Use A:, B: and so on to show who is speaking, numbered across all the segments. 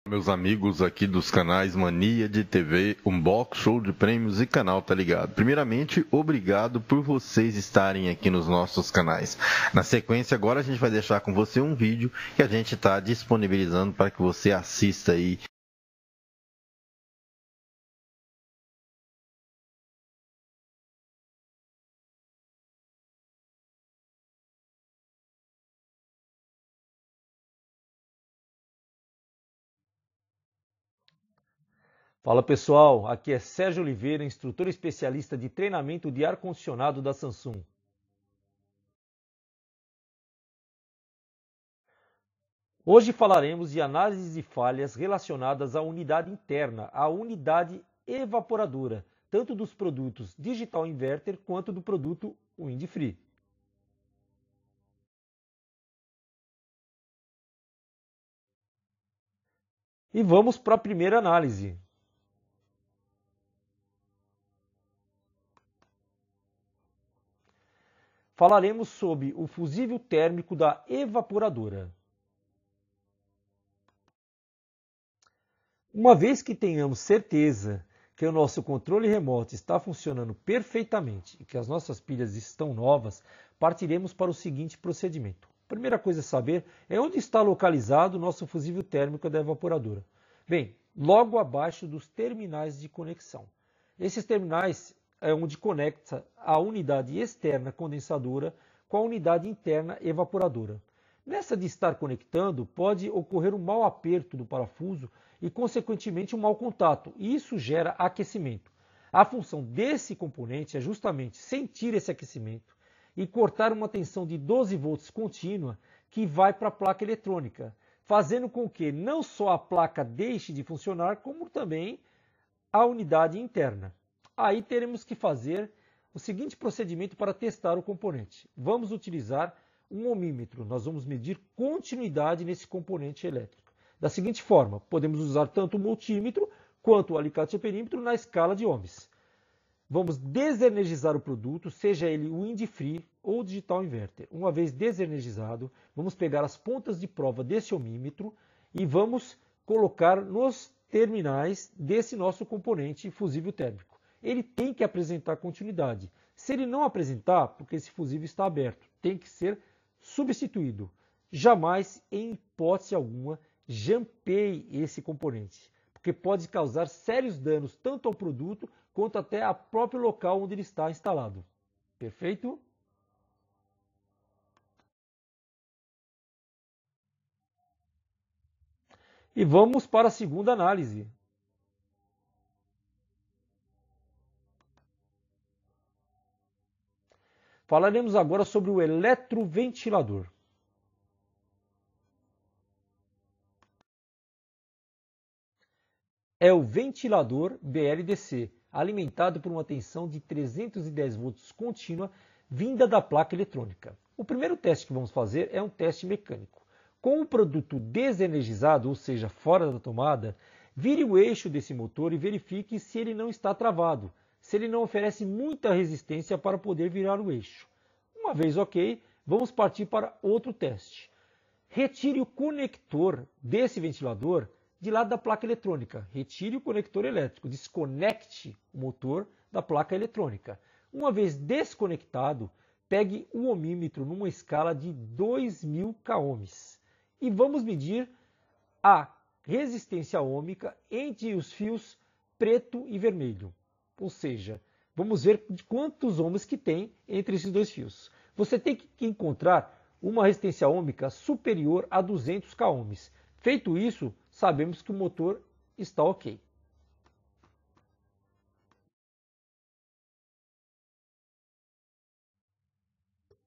A: Meus amigos aqui dos canais Mania de TV, Unbox, Show de Prêmios e Canal Tá Ligado. Primeiramente, obrigado por vocês estarem aqui nos nossos canais. Na sequência, agora a gente vai deixar com você um vídeo que a gente está disponibilizando para que você assista aí.
B: Fala pessoal, aqui é Sérgio Oliveira, instrutor especialista de treinamento de ar-condicionado da Samsung. Hoje falaremos de análises de falhas relacionadas à unidade interna, à unidade evaporadora, tanto dos produtos Digital Inverter quanto do produto Windfree. E vamos para a primeira análise. Falaremos sobre o fusível térmico da evaporadora. Uma vez que tenhamos certeza que o nosso controle remoto está funcionando perfeitamente e que as nossas pilhas estão novas, partiremos para o seguinte procedimento. A primeira coisa a saber é onde está localizado o nosso fusível térmico da evaporadora. Bem, logo abaixo dos terminais de conexão. Esses terminais é onde conecta a unidade externa condensadora com a unidade interna evaporadora. Nessa de estar conectando, pode ocorrer um mau aperto do parafuso e, consequentemente, um mau contato, e isso gera aquecimento. A função desse componente é justamente sentir esse aquecimento e cortar uma tensão de 12 volts contínua que vai para a placa eletrônica, fazendo com que não só a placa deixe de funcionar, como também a unidade interna. Aí teremos que fazer o seguinte procedimento para testar o componente. Vamos utilizar um ohmímetro. Nós vamos medir continuidade nesse componente elétrico. Da seguinte forma, podemos usar tanto o multímetro quanto o alicate amperímetro na escala de ohms. Vamos desenergizar o produto, seja ele Windfree ou Digital Inverter. Uma vez desenergizado, vamos pegar as pontas de prova desse ohmímetro e vamos colocar nos terminais desse nosso componente fusível térmico. Ele tem que apresentar continuidade. Se ele não apresentar, porque esse fusível está aberto, tem que ser substituído. Jamais, em hipótese alguma, jampeie esse componente, porque pode causar sérios danos tanto ao produto quanto até ao próprio local onde ele está instalado. Perfeito? E vamos para a segunda análise. Falaremos agora sobre o eletroventilador. É o ventilador BLDC, alimentado por uma tensão de 310 volts contínua vinda da placa eletrônica. O primeiro teste que vamos fazer é um teste mecânico. Com o produto desenergizado, ou seja, fora da tomada, vire o eixo desse motor e verifique se ele não está travado, se ele não oferece muita resistência para poder virar o eixo. Uma vez ok, vamos partir para outro teste. Retire o conector desse ventilador de lado da placa eletrônica. Retire o conector elétrico, desconecte o motor da placa eletrônica. Uma vez desconectado, pegue o ohmímetro numa escala de 2000 ohms e vamos medir a resistência ohmica entre os fios preto e vermelho. Ou seja, vamos ver de quantos ohms que tem entre esses dois fios. Você tem que encontrar uma resistência ohmica superior a 200 ohms. Feito isso, sabemos que o motor está ok.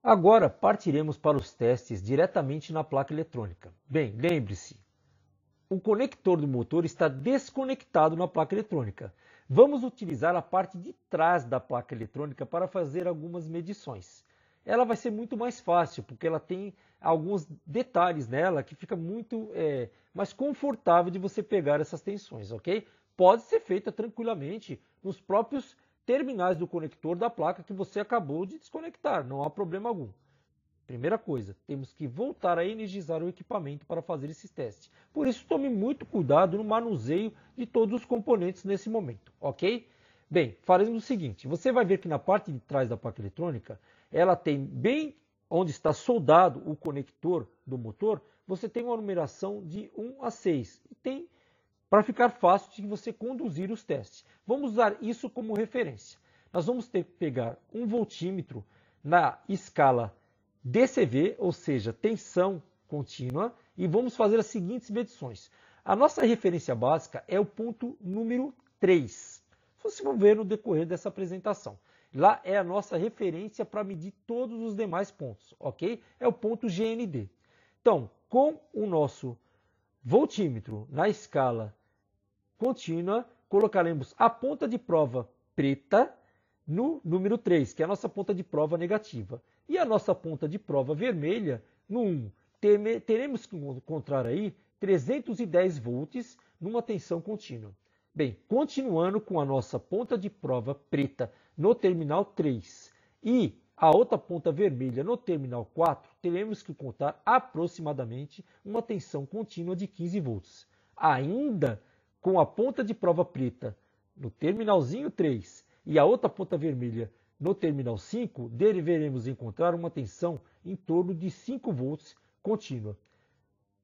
B: Agora partiremos para os testes diretamente na placa eletrônica. Bem, lembre-se, o conector do motor está desconectado na placa eletrônica. Vamos utilizar a parte de trás da placa eletrônica para fazer algumas medições. Ela vai ser muito mais fácil, porque ela tem alguns detalhes nela que fica muito mais confortável de você pegar essas tensões, ok? Pode ser feita tranquilamente nos próprios terminais do conector da placa que você acabou de desconectar, não há problema algum. Primeira coisa, temos que voltar a energizar o equipamento para fazer esses testes. Por isso, tome muito cuidado no manuseio de todos os componentes nesse momento, ok? Bem, faremos o seguinte, você vai ver que na parte de trás da placa eletrônica, ela tem bem onde está soldado o conector do motor, você tem uma numeração de 1 a 6. E tem para ficar fácil de você conduzir os testes. Vamos usar isso como referência. Nós vamos ter que pegar um voltímetro na escala DCV, ou seja, tensão contínua, e vamos fazer as seguintes medições. A nossa referência básica é o ponto número 3. Vocês vão ver no decorrer dessa apresentação. Lá é a nossa referência para medir todos os demais pontos, ok? É o ponto GND. Então, com o nosso voltímetro na escala contínua, colocaremos a ponta de prova preta no número 3, que é a nossa ponta de prova negativa. E a nossa ponta de prova vermelha no 1. Teremos que encontrar aí 310 volts numa tensão contínua. Bem, continuando com a nossa ponta de prova preta no terminal 3 e a outra ponta vermelha no terminal 4, teremos que contar aproximadamente uma tensão contínua de 15 volts. Ainda com a ponta de prova preta no terminalzinho 3 e a outra ponta vermelha no terminal 5, deveremos encontrar uma tensão em torno de 5 volts contínua.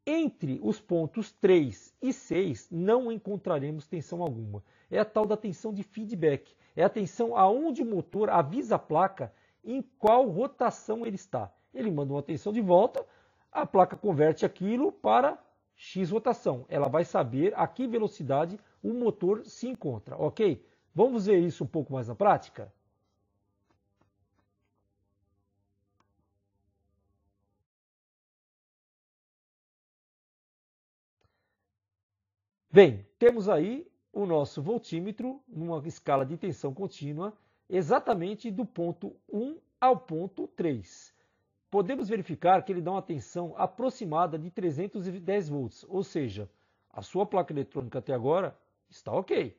B: Entre os pontos 3 e 6 não encontraremos tensão alguma. É a tal da tensão de feedback. É a tensão aonde o motor avisa a placa em qual rotação ele está. Ele manda uma tensão de volta, a placa converte aquilo para X rotação. Ela vai saber a que velocidade o motor se encontra, ok? Vamos ver isso um pouco mais na prática? Bem, temos aí o nosso voltímetro numa escala de tensão contínua, exatamente do ponto 1 ao ponto 3. Podemos verificar que ele dá uma tensão aproximada de 310 volts, ou seja, a sua placa eletrônica até agora está ok.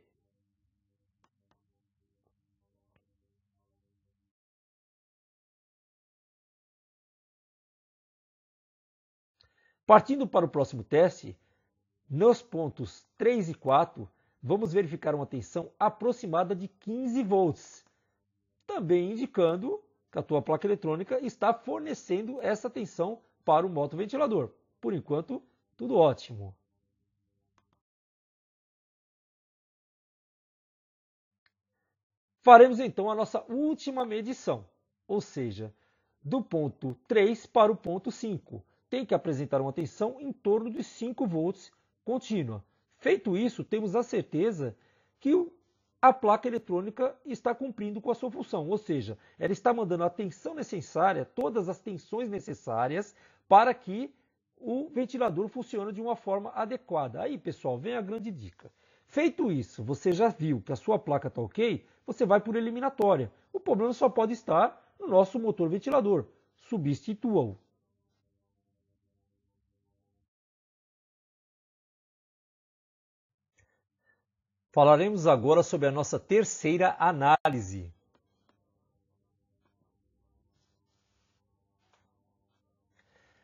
B: Partindo para o próximo teste, nos pontos 3 e 4, vamos verificar uma tensão aproximada de 15 volts, também indicando que a tua placa eletrônica está fornecendo essa tensão para o motoventilador. Por enquanto, tudo ótimo. Faremos então a nossa última medição, ou seja, do ponto 3 para o ponto 5. Tem que apresentar uma tensão em torno de 5 volts contínua. Feito isso, temos a certeza que a placa eletrônica está cumprindo com a sua função, ou seja, ela está mandando a tensão necessária, todas as tensões necessárias para que o ventilador funcione de uma forma adequada. Aí, pessoal, vem a grande dica. Feito isso, você já viu que a sua placa está ok, você vai por eliminatória. O problema só pode estar no nosso motor ventilador. Substitua-o. Falaremos agora sobre a nossa terceira análise.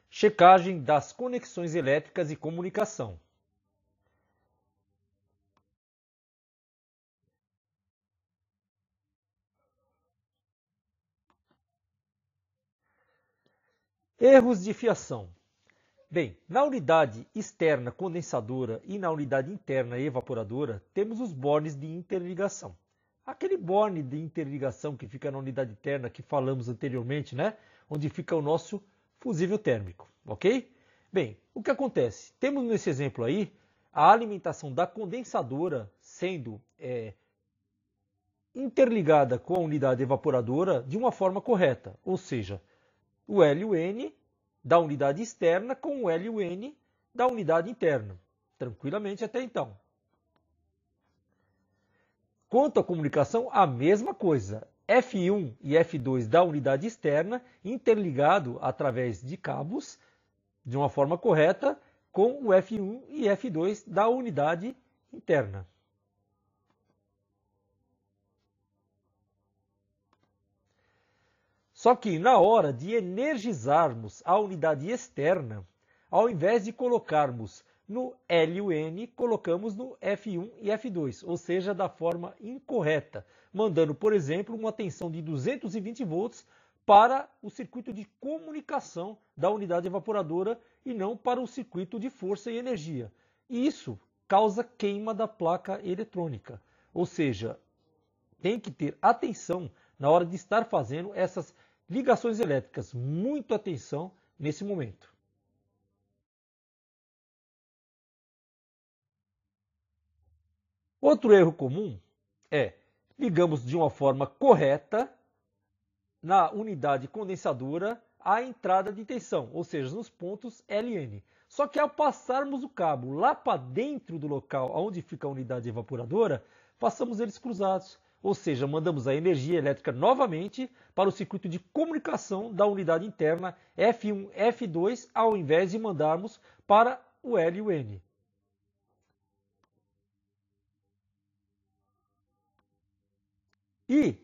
B: Checagem das conexões elétricas e comunicação. Erros de fiação. Bem, na unidade externa condensadora e na unidade interna evaporadora, temos os bornes de interligação. Aquele borne de interligação que fica na unidade interna que falamos anteriormente, né? Onde fica o nosso fusível térmico, ok? Bem, o que acontece? Temos nesse exemplo aí a alimentação da condensadora sendo interligada com a unidade evaporadora de uma forma correta, ou seja, o L e o N da unidade externa com o L e o N da unidade interna, tranquilamente até então. Quanto à comunicação, a mesma coisa. F1 e F2 da unidade externa interligado através de cabos de uma forma correta com o F1 e F2 da unidade interna. Só que na hora de energizarmos a unidade externa, ao invés de colocarmos no L e o N, colocamos no F1 e F2, ou seja, da forma incorreta, mandando, por exemplo, uma tensão de 220 volts para o circuito de comunicação da unidade evaporadora e não para o circuito de força e energia. E isso causa queima da placa eletrônica, ou seja, tem que ter atenção na hora de estar fazendo essas ligações elétricas. Muito atenção nesse momento. Outro erro comum é ligamos de uma forma correta na unidade condensadora a entrada de tensão, ou seja, nos pontos LN. Só que ao passarmos o cabo lá para dentro do local onde fica a unidade evaporadora, passamos eles cruzados. Ou seja, mandamos a energia elétrica novamente para o circuito de comunicação da unidade interna F1, F2, ao invés de mandarmos para o L e o N. E,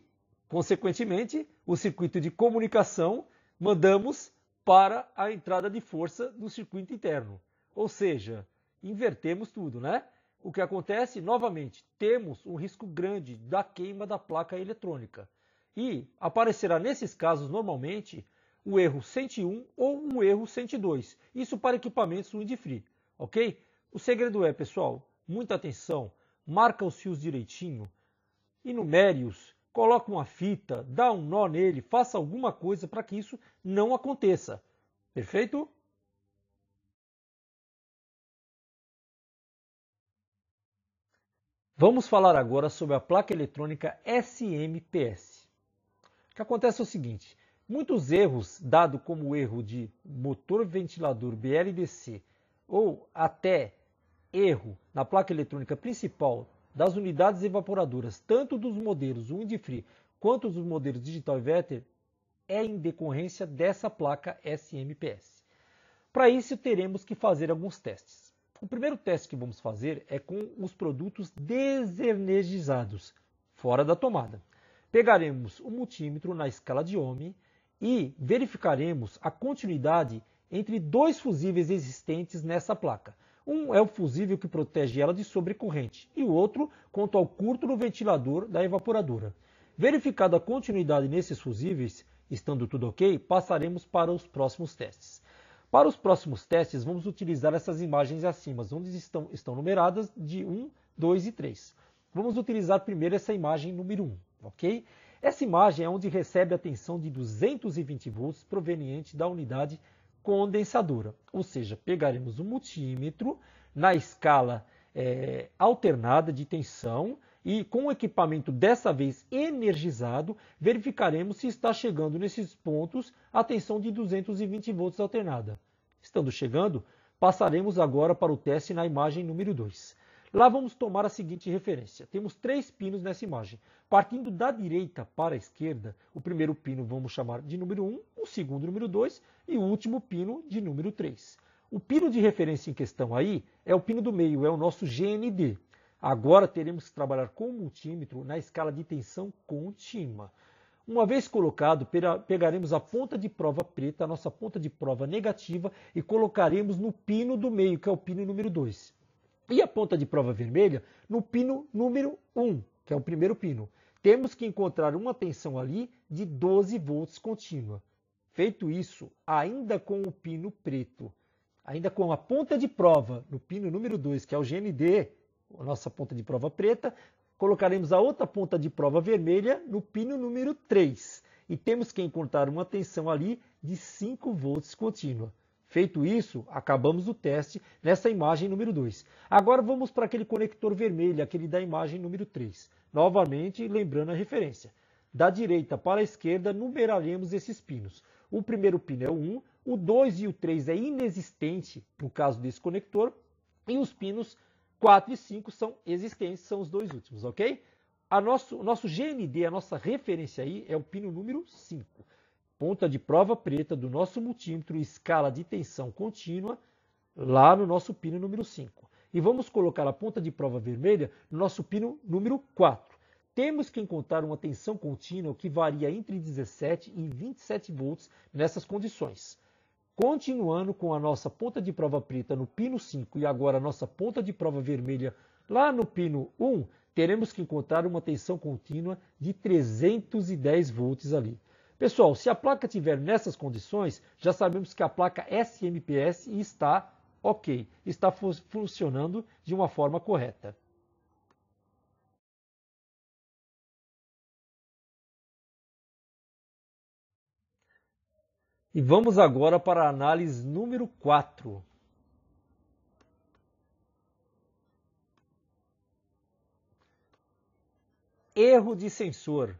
B: consequentemente, o circuito de comunicação mandamos para a entrada de força do circuito interno. Ou seja, invertemos tudo, né? O que acontece, novamente, temos um risco grande da queima da placa eletrônica. E aparecerá nesses casos, normalmente, o erro 101 ou o erro 102. Isso para equipamentos wind-free, ok? O segredo é, pessoal, muita atenção, marca os fios direitinho, enumere-os, coloque uma fita, dá um nó nele, faça alguma coisa para que isso não aconteça. Perfeito? Vamos falar agora sobre a placa eletrônica SMPS. O que acontece é o seguinte, muitos erros, dado como o erro de motor ventilador BLDC ou até erro na placa eletrônica principal das unidades evaporadoras, tanto dos modelos Wind-Free quanto dos modelos Digital Inverter, é em decorrência dessa placa SMPS. Para isso, teremos que fazer alguns testes. O primeiro teste que vamos fazer é com os produtos desenergizados, fora da tomada. Pegaremos o multímetro na escala de Ohm e verificaremos a continuidade entre dois fusíveis existentes nessa placa. Um é o fusível que protege ela de sobrecorrente e o outro quanto ao curto no ventilador da evaporadora. Verificada a continuidade nesses fusíveis, estando tudo ok, passaremos para os próximos testes. Para os próximos testes, vamos utilizar essas imagens acima, onde estão numeradas de 1, 2 e 3. Vamos utilizar primeiro essa imagem número 1, ok? Essa imagem é onde recebe a tensão de 220 volts proveniente da unidade condensadora. Ou seja, pegaremos o multímetro na escala alternada de tensão e com o equipamento dessa vez energizado, verificaremos se está chegando nesses pontos a tensão de 220 volts alternada. Estando chegando, passaremos agora para o teste na imagem número 2. Lá vamos tomar a seguinte referência. Temos 3 pinos nessa imagem. Partindo da direita para a esquerda, o primeiro pino vamos chamar de número 1, o segundo número 2 e o último pino de número 3. O pino de referência em questão aí é o pino do meio, é o nosso GND. Agora teremos que trabalhar com o multímetro na escala de tensão contínua. Uma vez colocado, pegaremos a ponta de prova preta, a nossa ponta de prova negativa, e colocaremos no pino do meio, que é o pino número 2. E a ponta de prova vermelha no pino número 1, que é o primeiro pino. Temos que encontrar uma tensão ali de 12 volts contínua. Feito isso, ainda com o pino preto, ainda com a ponta de prova no pino número 2, que é o GND, a nossa ponta de prova preta, colocaremos a outra ponta de prova vermelha no pino número 3. E temos que encontrar uma tensão ali de 5 volts contínua. Feito isso, acabamos o teste nessa imagem número 2. Agora vamos para aquele conector vermelho, aquele da imagem número 3. Novamente, lembrando a referência. Da direita para a esquerda, numeraremos esses pinos. O primeiro pino é o 1, o 2 e o 3 é inexistente no caso desse conector, e os pinos 4 e 5 são existentes, são os dois últimos, ok? O nosso GND, a nossa referência aí, é o pino número 5. Ponta de prova preta do nosso multímetro, escala de tensão contínua, lá no nosso pino número 5. E vamos colocar a ponta de prova vermelha no nosso pino número 4. temos que encontrar uma tensão contínua que varia entre 17 e 27 volts nessas condições. Continuando com a nossa ponta de prova preta no pino 5 e agora a nossa ponta de prova vermelha lá no pino 1, teremos que encontrar uma tensão contínua de 310 volts ali. Pessoal, se a placa estiver nessas condições, já sabemos que a placa SMPS está ok, está funcionando de uma forma correta. E vamos agora para a análise número 4. Erro de sensor.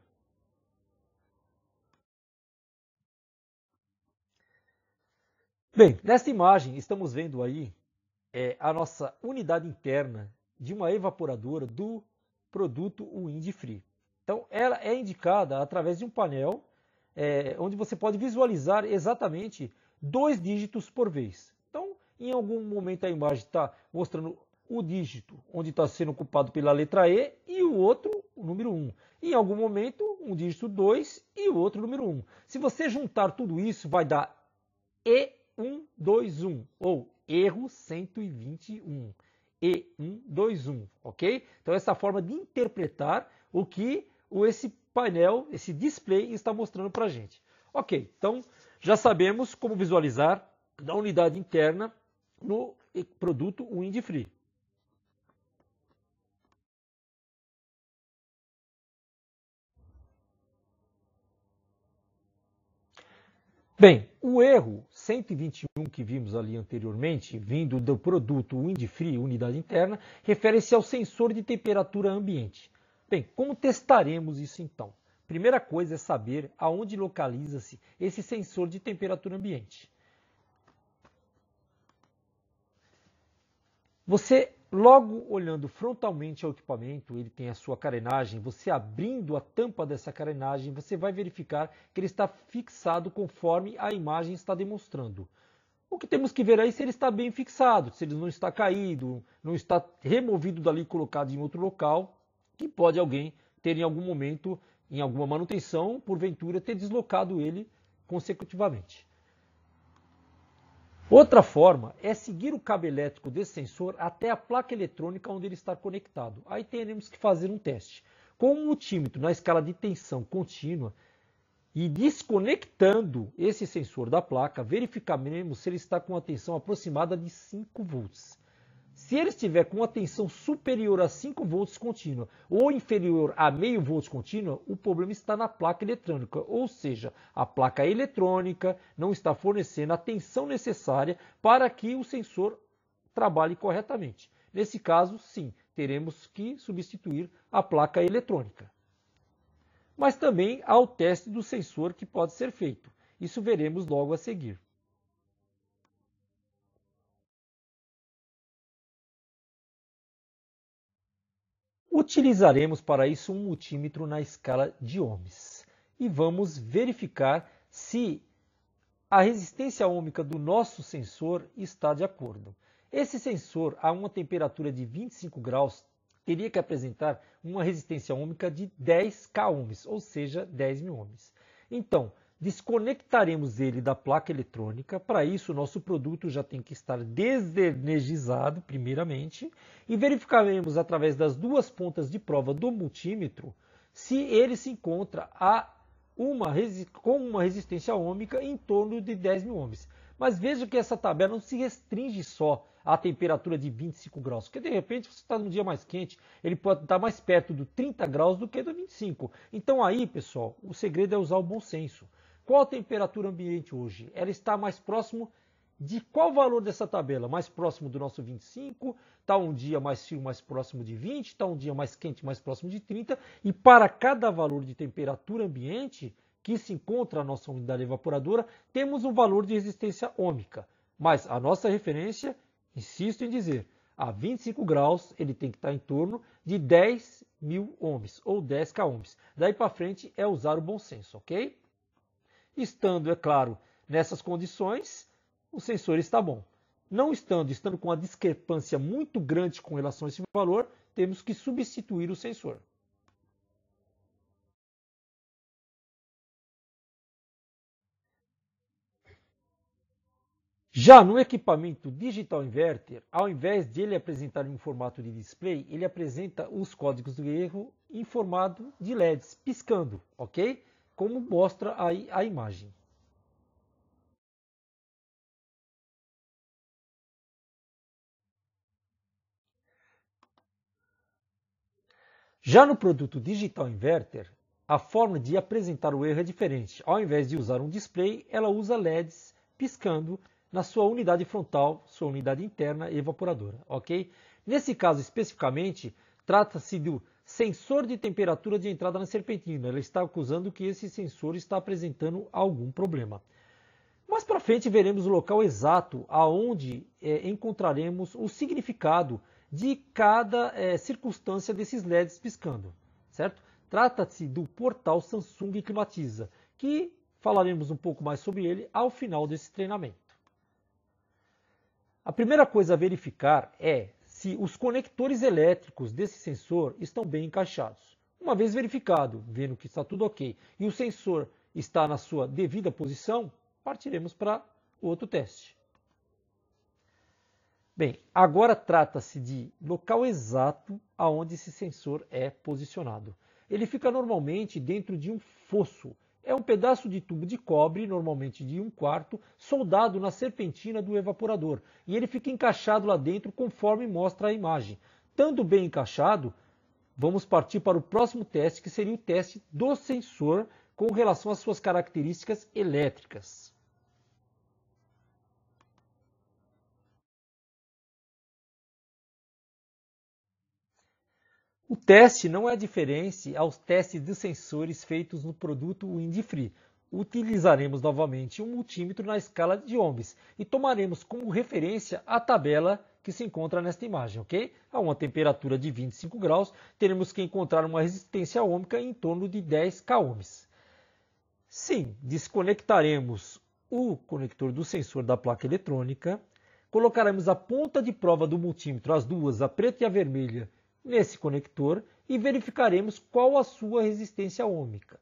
B: Bem, nesta imagem estamos vendo aí a nossa unidade interna de uma evaporadora do produto Windfree. Então, ela é indicada através de um painel onde você pode visualizar exatamente 2 dígitos por vez. Então, em algum momento a imagem está mostrando o dígito onde está sendo ocupado pela letra E e o outro, o número 1. Em algum momento, um dígito 2 e o outro número 1. Se você juntar tudo isso, vai dar E121 ou erro 121. E121, ok? Então, essa forma de interpretar o que esse painel, esse display está mostrando para a gente. Ok, então já sabemos como visualizar a unidade interna no produto Windfree. Bem, o erro 121 que vimos ali anteriormente, vindo do produto Windfree, unidade interna, refere-se ao sensor de temperatura ambiente. Bem, como testaremos isso então? Primeira coisa é saber aonde localiza-se esse sensor de temperatura ambiente. Você, logo olhando frontalmente ao equipamento, ele tem a sua carenagem, você abrindo a tampa dessa carenagem, você vai verificar que ele está fixado conforme a imagem está demonstrando. O que temos que ver aí é se ele está bem fixado, se ele não está caído, não está removido dali e colocado em outro local, que pode alguém ter em algum momento, em alguma manutenção, porventura ter deslocado ele consecutivamente. Outra forma é seguir o cabo elétrico desse sensor até a placa eletrônica onde ele está conectado. Aí teremos que fazer um teste. Com um multímetro na escala de tensão contínua e desconectando esse sensor da placa, verificaremos se ele está com a tensão aproximada de 5 volts. Se ele estiver com a tensão superior a 5 volts contínua ou inferior a meio volts contínua, o problema está na placa eletrônica, ou seja, a placa eletrônica não está fornecendo a tensão necessária para que o sensor trabalhe corretamente. Nesse caso, sim, teremos que substituir a placa eletrônica. Mas também há o teste do sensor que pode ser feito. Isso veremos logo a seguir. Utilizaremos para isso um multímetro na escala de ohms e vamos verificar se a resistência ohmica do nosso sensor está de acordo. Esse sensor a uma temperatura de 25 graus teria que apresentar uma resistência ohmica de 10 k ohms, ou seja, 10.000 ohms. Então, desconectaremos ele da placa eletrônica. Para isso, o nosso produto já tem que estar desenergizado, primeiramente, e verificaremos através das duas pontas de prova do multímetro se ele se encontra com uma resistência ohmica em torno de 10.000 ohms. Mas veja que essa tabela não se restringe só à temperatura de 25 graus, porque de repente você está num dia mais quente, ele pode estar mais perto do 30 graus do que do 25. Então aí, pessoal, o segredo é usar o bom senso. Qual a temperatura ambiente hoje? Ela está mais próximo de qual valor dessa tabela? Mais próximo do nosso 25, está um dia mais frio, mais próximo de 20, está um dia mais quente, mais próximo de 30, e para cada valor de temperatura ambiente que se encontra na nossa unidade evaporadora, temos um valor de resistência ohmica. Mas a nossa referência, insisto em dizer, a 25 graus ele tem que estar em torno de 10.000 ohms ou 10 k ohms. Daí para frente é usar o bom senso, ok? Estando, é claro, nessas condições, o sensor está bom. Não estando com uma discrepância muito grande com relação a esse valor, temos que substituir o sensor. Já no equipamento Digital Inverter, ao invés de ele apresentar em formato de display, ele apresenta os códigos do erro em formato de LEDs, piscando, ok? Como mostra aí a imagem. Já no produto Digital Inverter, a forma de apresentar o erro é diferente. Ao invés de usar um display, ela usa LEDs piscando na sua unidade frontal, sua unidade interna evaporadora, ok? Nesse caso especificamente, trata-se do sensor de temperatura de entrada na serpentina. Ela está acusando que esse sensor está apresentando algum problema. Mais para frente veremos o local exato aonde encontraremos o significado de cada circunstância desses LEDs piscando, certo? Trata-se do portal Samsung Climatiza, que falaremos um pouco mais sobre ele ao final desse treinamento. A primeira coisa a verificar é se os conectores elétricos desse sensor estão bem encaixados. Uma vez verificado, vendo que está tudo ok, e o sensor está na sua devida posição, partiremos para o outro teste. Bem, agora trata-se de local exato aonde esse sensor é posicionado. Ele fica normalmente dentro de um fosso. É um pedaço de tubo de cobre, normalmente de 1/4, soldado na serpentina do evaporador. E ele fica encaixado lá dentro conforme mostra a imagem. Estando bem encaixado, vamos partir para o próximo teste, que seria o teste do sensor com relação às suas características elétricas. O teste não é diferente aos testes de sensores feitos no produto Windfree. Utilizaremos novamente um multímetro na escala de ohms e tomaremos como referência a tabela que se encontra nesta imagem, ok? A uma temperatura de 25 graus, teremos que encontrar uma resistência ohmica em torno de 10 k ohms. Sim, desconectaremos o conector do sensor da placa eletrônica, colocaremos a ponta de prova do multímetro, as duas, a preta e a vermelha, nesse conector e verificaremos qual a sua resistência ohmica.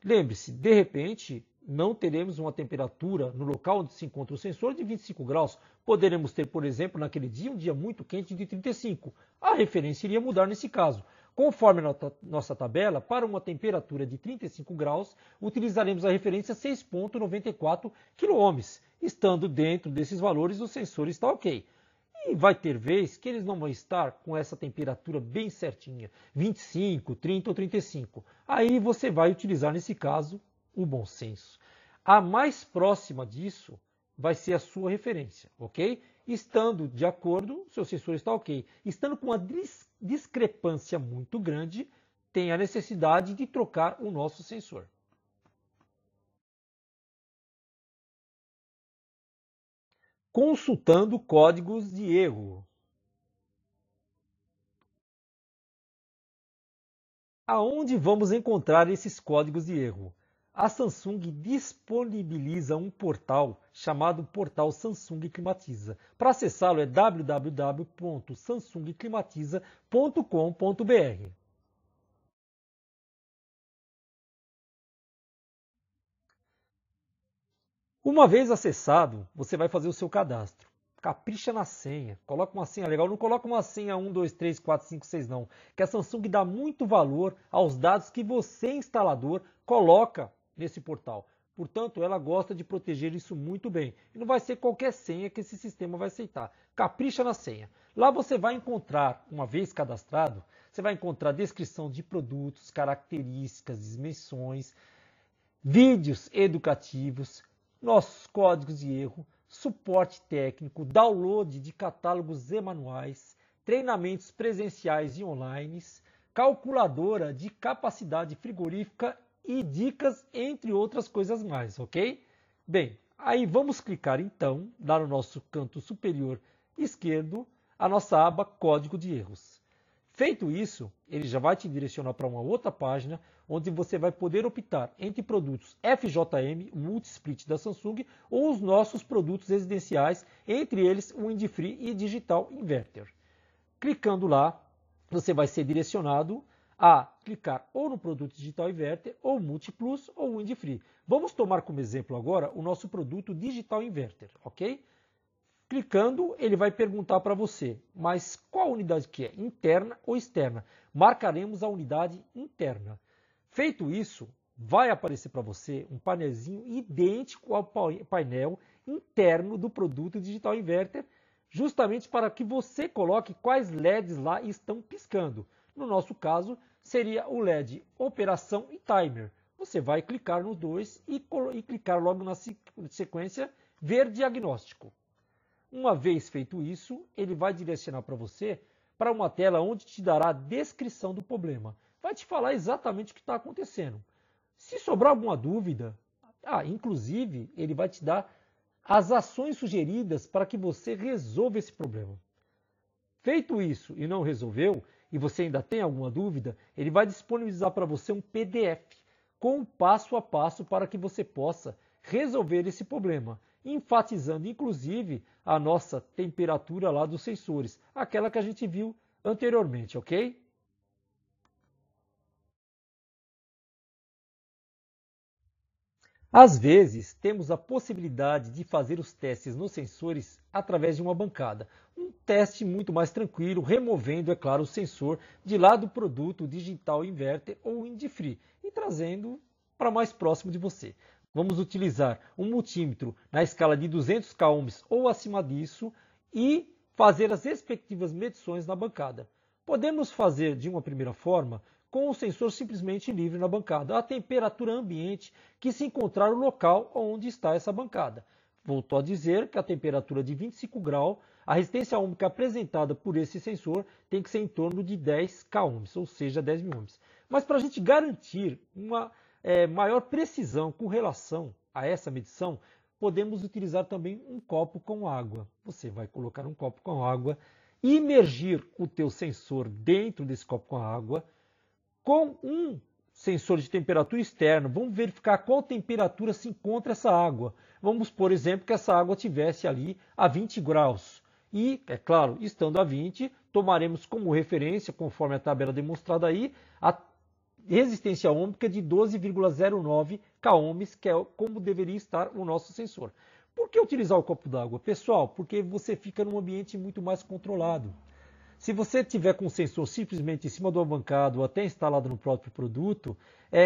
B: Lembre-se, de repente, não teremos uma temperatura no local onde se encontra o sensor de 25 graus. Poderemos ter, por exemplo, naquele dia, um dia muito quente de 35. A referência iria mudar nesse caso. Conforme a nossa tabela, para uma temperatura de 35 graus, utilizaremos a referência 6,94 kΩ. Estando dentro desses valores, o sensor está ok. E vai ter vez que eles não vão estar com essa temperatura bem certinha, 25, 30 ou 35. Aí você vai utilizar, nesse caso, o bom senso. A mais próxima disso vai ser a sua referência, ok? Estando de acordo, seu sensor está ok. Estando com uma discrepância muito grande, tem a necessidade de trocar o nosso sensor. Consultando códigos de erro. Aonde vamos encontrar esses códigos de erro? A Samsung disponibiliza um portal chamado Portal Samsung Climatiza. Para acessá-lo é www.samsungclimatiza.com.br. Uma vez acessado, você vai fazer o seu cadastro. Capricha na senha, coloca uma senha legal, não coloca uma senha 1, 2, 3, 4, 5, 6 não, que a Samsung dá muito valor aos dados que você, instalador, coloca nesse portal. Portanto, ela gosta de proteger isso muito bem. E não vai ser qualquer senha que esse sistema vai aceitar. Capricha na senha. Lá você vai encontrar, uma vez cadastrado, você vai encontrar descrição de produtos, características, dimensões, vídeos educativos, nossos códigos de erro, suporte técnico, download de catálogos e manuais, treinamentos presenciais e online, calculadora de capacidade frigorífica e dicas, entre outras coisas mais, ok? Bem, aí vamos clicar então, lá no nosso canto superior esquerdo, a nossa aba Código de Erros. Feito isso, ele já vai te direcionar para uma outra página, onde você vai poder optar entre produtos FJM, o Multisplit da Samsung, ou os nossos produtos residenciais, entre eles o Windfree e Digital Inverter. Clicando lá, você vai ser direcionado a clicar ou no produto Digital Inverter, ou Multiplus, ou Windfree. Vamos tomar como exemplo agora o nosso produto Digital Inverter, ok? Clicando, ele vai perguntar para você, mas qual unidade que é? Interna ou externa? Marcaremos a unidade interna. Feito isso, vai aparecer para você um painelzinho idêntico ao painel interno do produto Digital Inverter, justamente para que você coloque quais LEDs lá estão piscando. No nosso caso, seria o LED operação e timer. Você vai clicar nos dois e clicar logo na sequência ver diagnóstico. Uma vez feito isso, ele vai direcionar para você para uma tela onde te dará a descrição do problema. Vai te falar exatamente o que está acontecendo. Se sobrar alguma dúvida, inclusive ele vai te dar as ações sugeridas para que você resolva esse problema. Feito isso e não resolveu, e você ainda tem alguma dúvida, ele vai disponibilizar para você um PDF com um passo a passo para que você possa resolver esse problema, enfatizando inclusive a nossa temperatura lá dos sensores, aquela que a gente viu anteriormente, ok? Às vezes, temos a possibilidade de fazer os testes nos sensores através de uma bancada. Um teste muito mais tranquilo, removendo, é claro, o sensor de lá do produto Digital Inverter ou Windfree e trazendo para mais próximo de você. Vamos utilizar um multímetro na escala de 200 k ohms ou acima disso e fazer as respectivas medições na bancada. Podemos fazer de uma primeira forma com o sensor simplesmente livre na bancada, a temperatura ambiente que se encontrar no local onde está essa bancada. Volto a dizer que a temperatura de 25 graus, a resistência ohmica apresentada por esse sensor tem que ser em torno de 10 k ohms, ou seja, 10 mil ohms. Mas para a gente garantir uma maior precisão com relação a essa medição, podemos utilizar também um copo com água. Você vai colocar um copo com água, imergir o teu sensor dentro desse copo com água, com um sensor de temperatura externo, vamos verificar qual temperatura se encontra essa água. Vamos, por exemplo, que essa água estivesse ali a 20 graus. E, é claro, estando a 20, tomaremos como referência, conforme a tabela demonstrada aí, a resistência ohmica de 12,09 k ohms, que é como deveria estar o nosso sensor. Por que utilizar o copo d'água? Pessoal, porque você fica num ambiente muito mais controlado. Se você tiver com o sensor simplesmente em cima do bancada ou até instalado no próprio produto,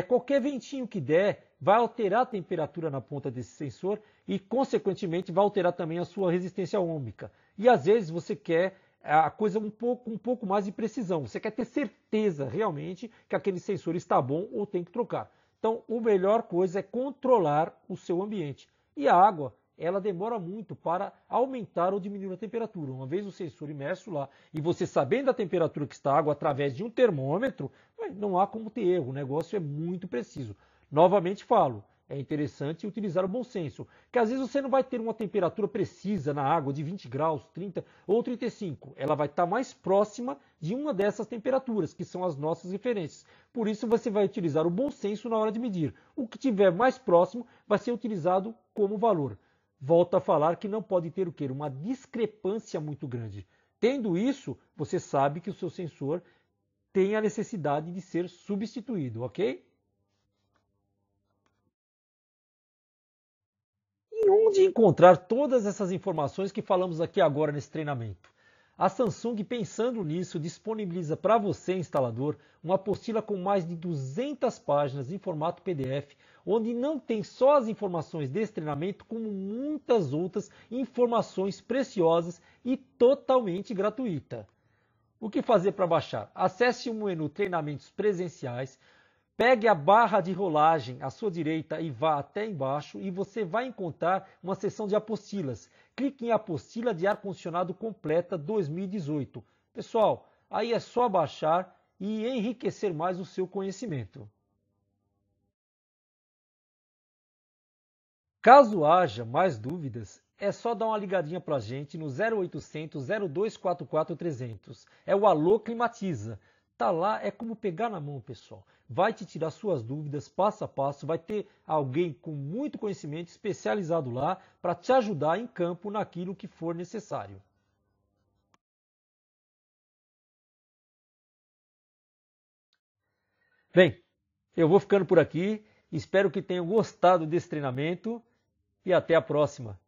B: qualquer ventinho que der vai alterar a temperatura na ponta desse sensor e, consequentemente, vai alterar também a sua resistência ohmica. E, às vezes, você quer a coisa um pouco mais de precisão. Você quer ter certeza, realmente, que aquele sensor está bom ou tem que trocar. Então, a melhor coisa é controlar o seu ambiente. E a água, ela demora muito para aumentar ou diminuir a temperatura. Uma vez o sensor imerso lá e você sabendo a temperatura que está a água através de um termômetro, não há como ter erro, o negócio é muito preciso. Novamente falo, é interessante utilizar o bom senso, que às vezes você não vai ter uma temperatura precisa na água de 20 graus, 30 ou 35. Ela vai estar mais próxima de uma dessas temperaturas, que são as nossas referências. Por isso você vai utilizar o bom senso na hora de medir. O que tiver mais próximo vai ser utilizado como valor. Volto a falar que não pode ter o quê? Uma discrepância muito grande. Tendo isso, você sabe que o seu sensor tem a necessidade de ser substituído, ok? E onde encontrar todas essas informações que falamos aqui agora nesse treinamento? A Samsung, pensando nisso, disponibiliza para você, instalador, uma apostila com mais de 200 páginas em formato PDF, onde não tem só as informações desse treinamento, como muitas outras informações preciosas e totalmente gratuita. O que fazer para baixar? Acesse o menu Treinamentos Presenciais, pegue a barra de rolagem à sua direita e vá até embaixo e você vai encontrar uma seção de apostilas. Clique em Apostila de Ar-Condicionado Completa 2018. Pessoal, aí é só baixar e enriquecer mais o seu conhecimento. Caso haja mais dúvidas, é só dar uma ligadinha para a gente no 0800 0244 300. É o Alô Climatiza. Tá lá, é como pegar na mão, pessoal. Vai te tirar suas dúvidas passo a passo, vai ter alguém com muito conhecimento especializado lá para te ajudar em campo naquilo que for necessário. Bem, eu vou ficando por aqui, espero que tenham gostado desse treinamento e até a próxima.